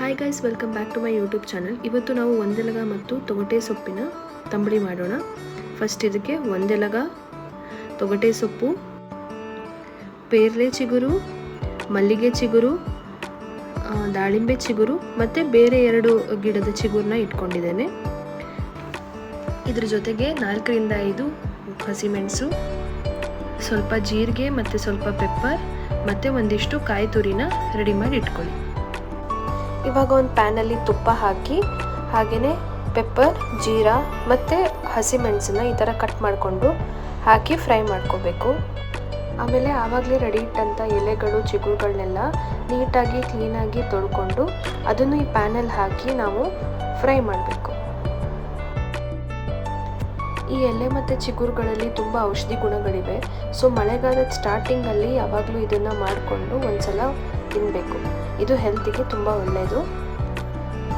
Hi guys, welcome back to my YouTube channel. ಇವತ್ತು ನಾವು ಒಂದೆಲಗ ಮತ್ತು ತೊಗಟೆ ಸೊಪ್ಪಿನ ತಂಬಳಿ ಮಾಡೋಣ. ಫಸ್ಟ್ ಇದಕ್ಕೆ ಒಂದೆಲಗ, ತೊಗಟೆ ಸೊಪ್ಪು, ಪೇರ್ಲೆ ಚಿಗುರು, ಮಲ್ಲಿಗೆ ಚಿಗುರು, ದಾಳಿಂಬೆ ಚಿಗುರು ಮತ್ತು ಬೇರೆ 2 ಗಿಡದ ಚಿಗುರನ್ನ ಇಟ್ಕೊಂಡಿದ್ದೇನೆ. ಇದ್ರ ಜೊತೆಗೆ 4 ರಿಂದ 5 ಹಸಿಮೆಣಸು, ಸ್ವಲ್ಪ ಜೀರಿಗೆ ಮತ್ತು ಸ್ವಲ್ಪ ಪೆಪ್ಪರ್ ಮತ್ತು ಒಂದಿಷ್ಟು ಕಾಯಿ ತುರಿನ ರೆಡಿ ಮಾಡಿ ಇಟ್ಕೊಳ್ಳಿ. ಇವಾಗ ಒಂದು ಪ್ಯಾನಲ್ಲಿ ತುಪ್ಪ ಹಾಕಿ ಹಾಗೆಯೇ ಪೆಪ್ಪರ್, ಜೀರಾ ಮತ್ತು ಹಸಿಮೆಣಸನ್ನ ಈ ಥರ ಕಟ್ ಮಾಡಿಕೊಂಡು ಹಾಕಿ ಫ್ರೈ ಮಾಡ್ಕೋಬೇಕು. ಆಮೇಲೆ ಆವಾಗಲೇ ರೆಡಿ ಇಟ್ಟಂಥ ಎಲೆಗಳು, ಚಿಗುರುಗಳನ್ನೆಲ್ಲ ನೀಟಾಗಿ ಕ್ಲೀನಾಗಿ ತೊಳ್ಕೊಂಡು ಅದನ್ನು ಈ ಪ್ಯಾನಲ್ಲಿ ಹಾಕಿ ನಾವು ಫ್ರೈ ಮಾಡಬೇಕು. ಈ ಎಲೆ ಮತ್ತು ಚಿಗುರುಗಳಲ್ಲಿ ತುಂಬ ಔಷಧಿ ಗುಣಗಳಿವೆ. ಸೊ ಮಳೆಗಾಲದ ಸ್ಟಾರ್ಟಿಂಗಲ್ಲಿ ಯಾವಾಗಲೂ ಇದನ್ನು ಮಾಡಿಕೊಂಡು ಒಂದ್ಸಲ ತಿನ್ನಬೇಕು. ಇದು ಹೆಲ್ತಿಗೆ ತುಂಬ ಒಳ್ಳೆಯದು.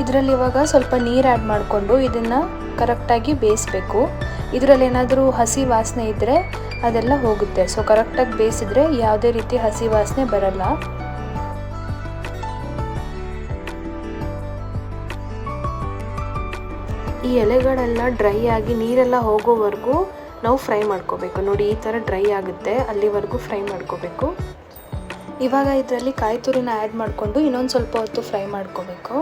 ಇದರಲ್ಲಿ ಇವಾಗ ಸ್ವಲ್ಪ ನೀರು ಆ್ಯಡ್ ಮಾಡಿಕೊಂಡು ಇದನ್ನು ಕರೆಕ್ಟಾಗಿ ಬೇಯಿಸಬೇಕು. ಇದರಲ್ಲಿ ಏನಾದರೂ ಹಸಿ ವಾಸನೆ ಇದ್ದರೆ ಅದೆಲ್ಲ ಹೋಗುತ್ತೆ. ಸೊ ಕರೆಕ್ಟಾಗಿ ಬೇಯಿಸಿದ್ರೆ ಯಾವುದೇ ರೀತಿ ಹಸಿ ವಾಸನೆ ಬರಲ್ಲ. ಈ ಎಲೆಗಳೆಲ್ಲ ಡ್ರೈ ಆಗಿ ನೀರೆಲ್ಲ ಹೋಗೋವರೆಗೂ ನಾವು ಫ್ರೈ ಮಾಡ್ಕೋಬೇಕು. ನೋಡಿ, ಈ ಥರ ಡ್ರೈ ಆಗುತ್ತೆ, ಅಲ್ಲಿವರೆಗೂ ಫ್ರೈ ಮಾಡ್ಕೋಬೇಕು. ಇವಾಗ ಇದರಲ್ಲಿ ಕಾಯಿ ತುರಿನ ಆ್ಯಡ್ ಮಾಡಿಕೊಂಡು ಇನ್ನೊಂದು ಸ್ವಲ್ಪ ಹೊತ್ತು ಫ್ರೈ ಮಾಡ್ಕೋಬೇಕು.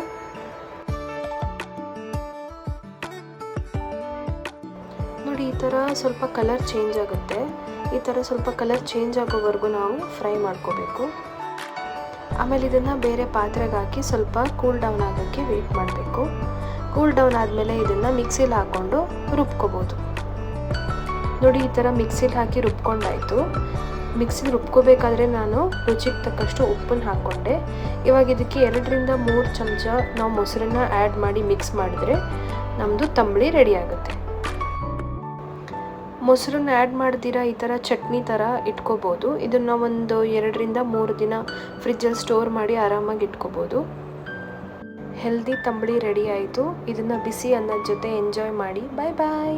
ನೋಡಿ, ಈ ಥರ ಸ್ವಲ್ಪ ಕಲರ್ ಚೇಂಜ್ ಆಗುತ್ತೆ. ಈ ಥರ ಸ್ವಲ್ಪ ಕಲರ್ ಚೇಂಜ್ ಆಗೋವರೆಗೂ ನಾವು ಫ್ರೈ ಮಾಡ್ಕೋಬೇಕು. ಆಮೇಲೆ ಇದನ್ನು ಬೇರೆ ಪಾತ್ರೆಗೆ ಹಾಕಿ ಸ್ವಲ್ಪ ಕೂಲ್ ಡೌನ್ ಆಗೋಕ್ಕೆ ವೆಯ್ಟ್ ಮಾಡಬೇಕು. ಕೂಲ್ ಡೌನ್ ಆದಮೇಲೆ ಇದನ್ನು ಮಿಕ್ಸಿಲಿ ಹಾಕ್ಕೊಂಡು ರುಬ್ಕೋಬೋದು. ನೋಡಿ, ಈ ಥರ ಮಿಕ್ಸಿಲಿ ಹಾಕಿ ರುಬ್ಕೊಂಡಾಯಿತು. ಮಿಕ್ಸಿಲಿ ರುಬ್ಕೋಬೇಕಾದ್ರೆ ನಾನು ರುಚಿಗೆ ತಕ್ಕಷ್ಟು ಉಪ್ಪನ್ನು ಹಾಕ್ಕೊಂಡೆ. ಇವಾಗ ಇದಕ್ಕೆ 2 ರಿಂದ 3 ಚಮಚ ನಾವು ಮೊಸರನ್ನ ಆ್ಯಡ್ ಮಾಡಿ ಮಿಕ್ಸ್ ಮಾಡಿದ್ರೆ ನಮ್ಮದು ತಂಬಳಿ ರೆಡಿ ಆಗುತ್ತೆ. ಮೊಸರನ್ನ ಆ್ಯಡ್ ಮಾಡ್ದಿರ ಈ ಥರ ಚಟ್ನಿ ಥರ ಇಟ್ಕೋಬೋದು. ಇದನ್ನು ಒಂದು 2 ರಿಂದ 3 ದಿನ ಫ್ರಿಜ್ಜಲ್ಲಿ ಸ್ಟೋರ್ ಮಾಡಿ ಆರಾಮಾಗಿ ಇಟ್ಕೋಬೋದು. ಹೆಲ್ದಿ ತಂಬಳಿ ರೆಡಿ ಆಯಿತು. ಇದನ್ನು ಬಿಸಿ ಅನ್ನದ ಜೊತೆ ಎಂಜಾಯ್ ಮಾಡಿ. ಬಾಯ್ ಬಾಯ್.